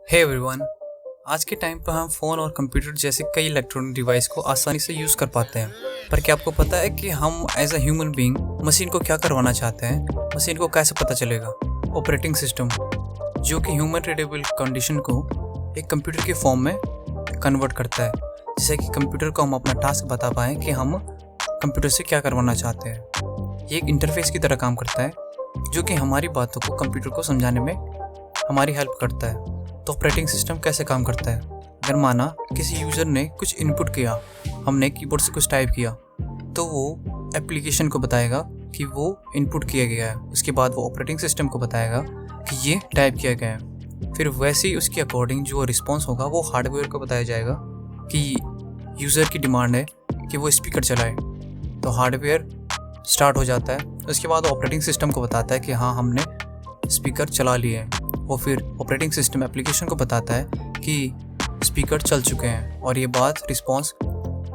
Hey everyone, आज के time पर हम फ़ोन और कंप्यूटर जैसे कई इलेक्ट्रॉनिक डिवाइस को आसानी से यूज़ कर पाते हैं। पर क्या आपको पता है कि हम as a human being machine को क्या करवाना चाहते हैं? मशीन को कैसे पता चलेगा? ऑपरेटिंग सिस्टम, जो कि ह्यूमन रीडेबल कंडीशन को एक कंप्यूटर के फॉर्म में कन्वर्ट करता है, जिससे कि कंप्यूटर को हम अपना टास्क बता पाएँ कि हम कंप्यूटर से क्या करवाना चाहते हैं। ये एक इंटरफेस की तरह काम करता है, जो कि हमारी बातों को कंप्यूटर को समझाने में हमारी हेल्प करता है। तो ऑपरेटिंग सिस्टम कैसे काम करता है? अगर माना किसी यूज़र ने कुछ इनपुट किया, हमने कीबोर्ड से कुछ टाइप किया, तो वो एप्लीकेशन को बताएगा कि वो इनपुट किया गया है। उसके बाद वो ऑपरेटिंग सिस्टम को बताएगा कि ये टाइप किया गया है। फिर वैसे ही उसके अकॉर्डिंग जो रिस्पॉन्स होगा वो हार्डवेयर को बताया जाएगा कि यूज़र की डिमांड है कि वो स्पीकर चलाए। तो हार्डवेयर स्टार्ट हो जाता है। उसके बाद ऑपरेटिंग सिस्टम को बताता है कि हाँ, हमने स्पीकर चला लिए हैं। वो फिर ऑपरेटिंग सिस्टम एप्लीकेशन को बताता है कि स्पीकर चल चुके हैं, और ये बात रिस्पॉन्स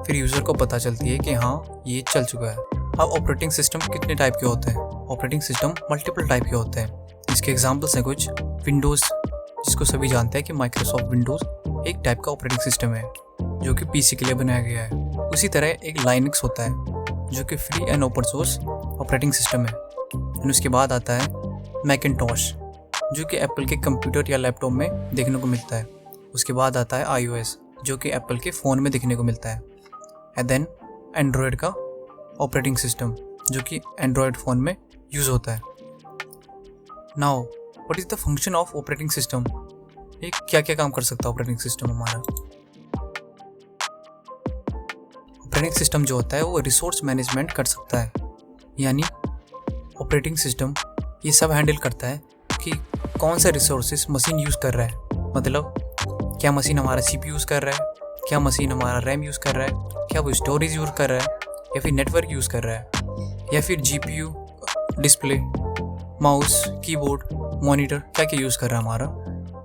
फिर यूज़र को पता चलती है कि हाँ, ये चल चुका है। अब ऑपरेटिंग सिस्टम कितने टाइप के होते हैं? ऑपरेटिंग सिस्टम मल्टीपल टाइप के होते हैं। इसके एग्जांपल्स हैं कुछ। विंडोज़, जिसको सभी जानते हैं कि माइक्रोसॉफ्ट विंडोज़ एक टाइप का ऑपरेटिंग सिस्टम है जो कि पीसी के लिए बनाया गया है। उसी तरह एक लाइनक्स होता है जो कि free and open source operating system है। और उसके बाद आता है मैकिन्टॉश, जो कि एप्पल के कंप्यूटर या लैपटॉप में देखने को मिलता है। उसके बाद आता है iOS, जो कि एप्पल के फ़ोन में देखने को मिलता है। एंड देन एंड्रॉयड का ऑपरेटिंग सिस्टम, जो कि एंड्रॉयड फ़ोन में यूज़ होता है। Now what is the function of operating system? एक क्या क्या काम कर सकता है ऑपरेटिंग सिस्टम हमारा? ऑपरेटिंग सिस्टम जो होता है वो रिसोर्स मैनेजमेंट कर सकता है। यानी ऑपरेटिंग सिस्टम ये सब हैंडल करता है कि कौन से रिसोर्सेज मशीन यूज़ कर रहा है। मतलब क्या मशीन हमारा CPU यूज़ कर रहा है, क्या मशीन हमारा रैम यूज़ कर रहा है, क्या वो स्टोरेज यूज़ कर रहा है, या फिर नेटवर्क यूज़ कर रहा है, या फिर GPU, display, mouse, keyboard, monitor, क्या क्या यूज़ कर रहा है हमारा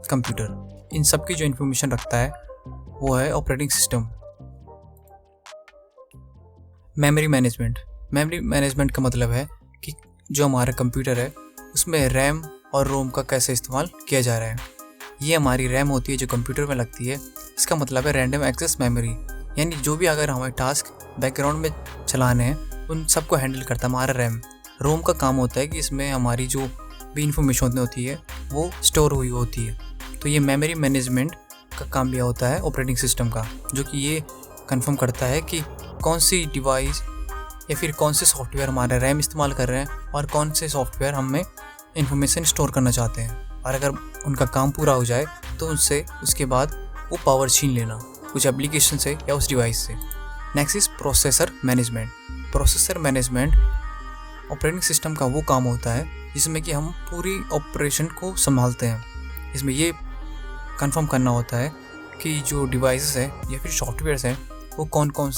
कंप्यूटर। इन सब की जो इन्फॉर्मेशन रखता है वो है operating system. Memory management. Memory management का मतलब है कि जो हमारा कंप्यूटर है उसमें रैम और रोम का कैसे इस्तेमाल किया जा रहा है। ये हमारी रैम होती है जो कंप्यूटर में लगती है। इसका मतलब है रैंडम एक्सेस मेमोरी। यानी जो भी अगर हमें टास्क बैकग्राउंड में चलाने हैं उन सबको हैंडल करता है हमारा रैम। रोम का काम होता है कि इसमें हमारी जो भी इंफॉर्मेशन होती है वो स्टोर हुई होती है। तो ये मेमोरी मैनेजमेंट का काम भी होता है ऑपरेटिंग सिस्टम का, जो कि ये कंफर्म करता है कि कौन सी डिवाइस या फिर कौन से सॉफ्टवेयर हमारा रैम इस्तेमाल कर रहे हैं और कौन से सॉफ्टवेयर हमें इन्फॉर्मेशन स्टोर करना चाहते हैं। और अगर उनका काम पूरा हो जाए तो उनसे उसके बाद वो पावर छीन लेना कुछ एप्लीकेशन से या उस डिवाइस से। Next is processor management. Processor management operating system का वो काम होता है जिसमें कि हम पूरी ऑपरेशन को संभालते हैं। इसमें ये कंफर्म करना होता है कि जो डिवाइसेस है या फिर सॉफ्टवेयर्स हैं वो कौन कौन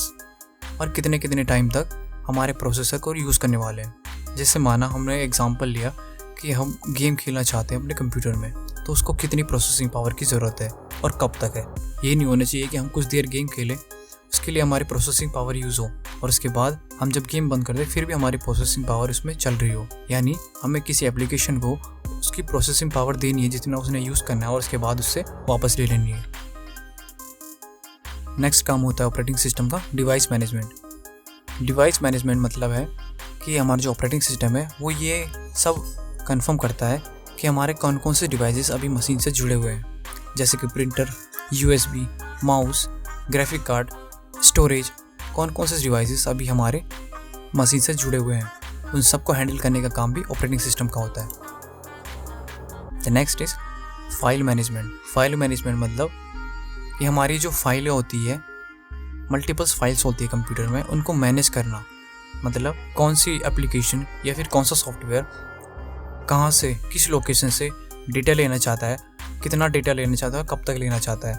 और कितने कितने टाइम तक हमारे प्रोसेसर को यूज़ करने वाले हैं। जैसे माना हमने एग्जांपल लिया कि हम गेम खेलना चाहते हैं अपने कंप्यूटर में, तो उसको कितनी प्रोसेसिंग पावर की ज़रूरत है और कब तक है। ये नहीं होना चाहिए कि हम कुछ देर गेम खेलें, उसके लिए हमारी प्रोसेसिंग पावर यूज़ हो और उसके बाद हम जब गेम बंद कर दें फिर भी हमारी प्रोसेसिंग पावर उसमें चल रही हो। यानी हमें किसी एप्लीकेशन को उसकी प्रोसेसिंग पावर देनी है जितना उसने यूज़ करना है और उसके बाद उससे वापस ले लेनी है। नेक्स्ट काम होता है ऑपरेटिंग सिस्टम का डिवाइस मैनेजमेंट। डिवाइस मैनेजमेंट मतलब है कि हमारा जो ऑपरेटिंग सिस्टम है वो ये सब कंफर्म करता है कि हमारे कौन कौन से डिवाइसेस अभी मशीन से जुड़े हुए हैं, जैसे कि printer, USB, mouse, graphic card, storage, कौन कौन से डिवाइसेस अभी हमारे मशीन से जुड़े हुए हैं। उन सबको हैंडल करने का काम भी ऑपरेटिंग सिस्टम का होता है। The next is file management. File management मतलब कि हमारी जो फाइलें होती है, मल्टीपल्स फाइल्स होती है कंप्यूटर में, उनको मैनेज करना। मतलब कौन सी एप्लीकेशन या फिर कौन सा सॉफ्टवेयर कहाँ से किस लोकेशन से डेटा लेना चाहता है, कितना डेटा लेना चाहता है, कब तक लेना चाहता है,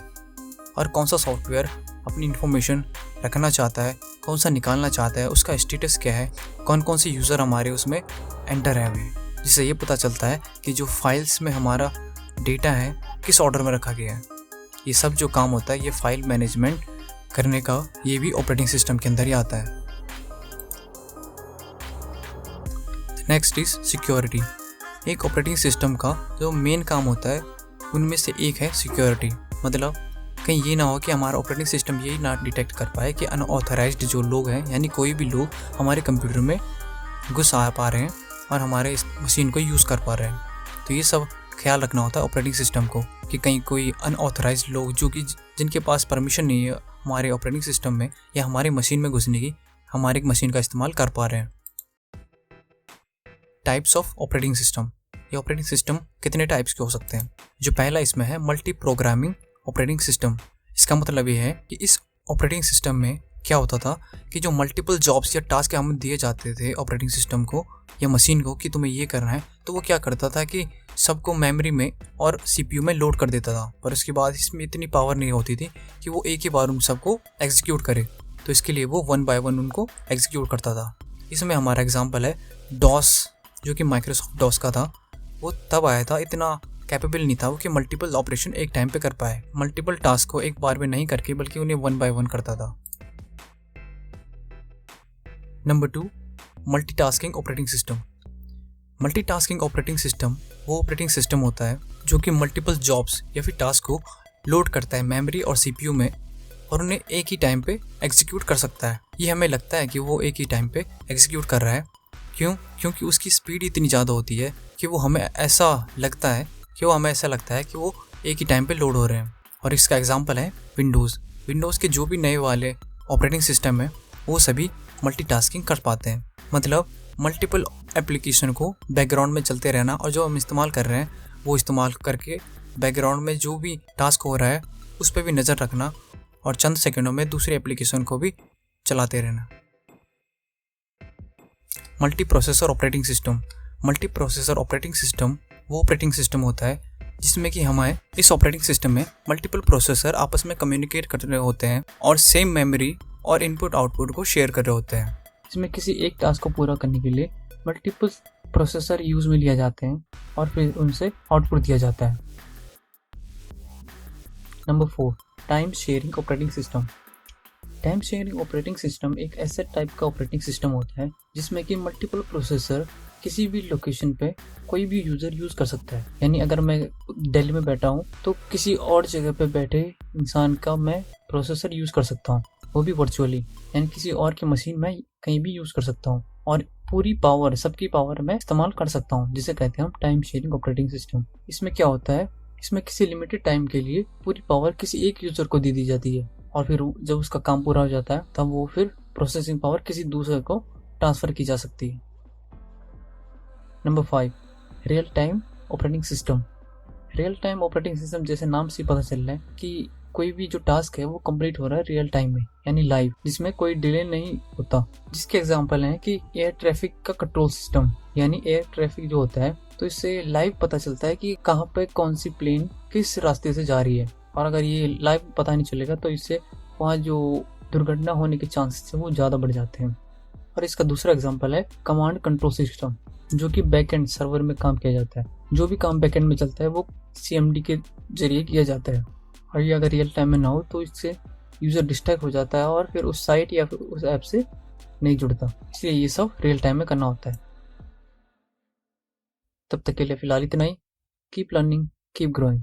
और कौन सा सॉफ्टवेयर अपनी इन्फॉर्मेशन रखना चाहता है, कौन सा निकालना चाहता है, उसका स्टेटस क्या है, कौन कौन से यूज़र हमारे उसमें एंटर है अभी। जिससे ये पता चलता है कि जो फाइल्स में हमारा डेटा है किस ऑर्डर में रखा गया है। ये सब जो काम होता है ये फाइल मैनेजमेंट करने का ये भी ऑपरेटिंग सिस्टम के अंदर ही आता है। Next is security. एक ऑपरेटिंग सिस्टम का जो मेन काम होता है उनमें से एक है सिक्योरिटी। मतलब कहीं ये ना हो कि हमारा ऑपरेटिंग सिस्टम यही ना डिटेक्ट कर पाए कि अनऑथराइज्ड जो लोग हैं, यानी कोई भी लोग हमारे कंप्यूटर में घुस आ पा रहे हैं और हमारे इस मशीन को यूज़ कर पा रहे हैं। तो ये सब ख्याल रखना होता है ऑपरेटिंग सिस्टम को कि कहीं कोई अनऑथराइज्ड लोग जो कि जिनके पास परमिशन नहीं है हमारे ऑपरेटिंग सिस्टम में या हमारी मशीन में घुसने की, हमारी मशीन का इस्तेमाल कर पा रहे हैं। Types of operating system. ये ऑपरेटिंग सिस्टम कितने टाइप्स के हो सकते हैं? जो पहला इसमें है मल्टी प्रोग्रामिंग ऑपरेटिंग सिस्टम। इसका मतलब ये है कि इस ऑपरेटिंग सिस्टम में क्या होता था कि जो मल्टीपल जॉब्स या टास्क हम दिए जाते थे ऑपरेटिंग सिस्टम को या मशीन को कि तुम्हें ये करना है, तो वो क्या करता था कि सबको मेमोरी में और सीपीयू में लोड कर देता था। पर उसके बाद इसमें इतनी पावर नहीं होती थी कि वो एक ही बार उन सबको एग्जीक्यूट करे, तो इसके लिए वो 1 बाय 1 उनको एग्जीक्यूट करता था। इसमें हमारा एग्जाम्पल है डॉस, जो कि माइक्रोसॉफ्ट डॉस का था। वो तब आया था, इतना कैपेबल नहीं था वो कि मल्टीपल ऑपरेशन एक टाइम पे कर पाए, मल्टीपल टास्क को एक बार में नहीं करके, बल्कि उन्हें 1 बाय 1 करता था। Number 2, multitasking operating system. Multitasking operating system वो ऑपरेटिंग सिस्टम होता है जो कि मल्टीपल जॉब्स या फिर टास्क को लोड करता है मेमोरी और सीपीयू में और उन्हें एक ही टाइम पे एग्जीक्यूट कर सकता है। ये हमें लगता है कि वो एक ही टाइम पे एग्जीक्यूट कर रहा है। क्यों? क्योंकि उसकी स्पीड इतनी ज़्यादा होती है कि हमें ऐसा लगता है कि वो एक ही टाइम पे लोड हो रहे हैं। और इसका एग्जांपल है विंडोज़ के जो भी नए वाले ऑपरेटिंग सिस्टम है वो सभी मल्टीटास्किंग कर पाते हैं। मतलब मल्टीपल एप्लीकेशन को बैकग्राउंड में चलते रहना और जो हम इस्तेमाल कर रहे हैं वो इस्तेमाल करके बैकग्राउंड में जो भी टास्क हो रहा है उस पर भी नज़र रखना और चंद सेकंडों में दूसरी एप्लीकेशन को भी चलाते रहना। मल्टी प्रोसेसर ऑपरेटिंग सिस्टम वो ऑपरेटिंग सिस्टम होता है जिसमें कि हमें इस ऑपरेटिंग सिस्टम में मल्टीपल प्रोसेसर आपस में कम्युनिकेट कर रहे होते हैं और सेम मेमोरी और इनपुट आउटपुट को शेयर कर रहे होते हैं। इसमें किसी एक टास्क को पूरा करने के लिए मल्टीपल प्रोसेसर यूज में लिया जाते हैं और फिर उनसे आउटपुट दिया जाता है। Number 4, time sharing operating system. Time sharing operating system एक ऐसा टाइप का ऑपरेटिंग सिस्टम होता है जिसमें कि मल्टीपल प्रोसेसर किसी भी लोकेशन पे कोई भी यूज़र यूज़ कर सकता है। यानी अगर मैं दिल्ली में बैठा हूँ तो किसी और जगह पे बैठे इंसान का मैं प्रोसेसर यूज़ कर सकता हूँ, वो भी वर्चुअली, यानी किसी और की मशीन में कहीं भी यूज़ कर सकता हूँ और पूरी पावर, सबकी पावर मैं इस्तेमाल कर सकता हूँ, जिसे कहते हैं हम टाइम शेयरिंग ऑपरेटिंग सिस्टम। इसमें क्या होता है, इसमें किसी लिमिटेड टाइम के लिए पूरी पावर किसी एक यूज़र को दे दी जाती है और फिर जब उसका काम पूरा हो जाता है तब वो फिर प्रोसेसिंग पावर किसी दूसरे को ट्रांसफ़र की जा सकती है। Number 5, real time operating system. Real time operating system जैसे नाम से पता चल रहा है कि कोई भी जो टास्क है वो कंप्लीट हो रहा है रियल टाइम में, यानी लाइव, जिसमें कोई डिले नहीं होता। जिसके एग्जांपल हैं कि एयर ट्रैफिक का कंट्रोल सिस्टम, यानी एयर ट्रैफिक जो होता है तो इससे लाइव पता चलता है कि कहाँ पे कौन सी प्लेन किस रास्ते से जा रही है, और अगर ये लाइव पता नहीं चलेगा तो इससे वहाँ जो दुर्घटना होने के चांसेस है वो ज़्यादा बढ़ जाते हैं। और इसका दूसरा एग्जाम्पल है कमांड कंट्रोल सिस्टम, जो कि बैकएंड सर्वर में काम किया जाता है। जो भी काम बैकएंड में चलता है वो CMD के जरिए किया जाता है और ये अगर रियल टाइम में ना हो तो इससे यूज़र डिस्ट्रैक्ट हो जाता है और फिर उस साइट या फिर उस ऐप से नहीं जुड़ता। इसलिए ये सब रियल टाइम में करना होता है। तब तक के लिए फ़िलहाल इतना ही। Keep learning, keep growing.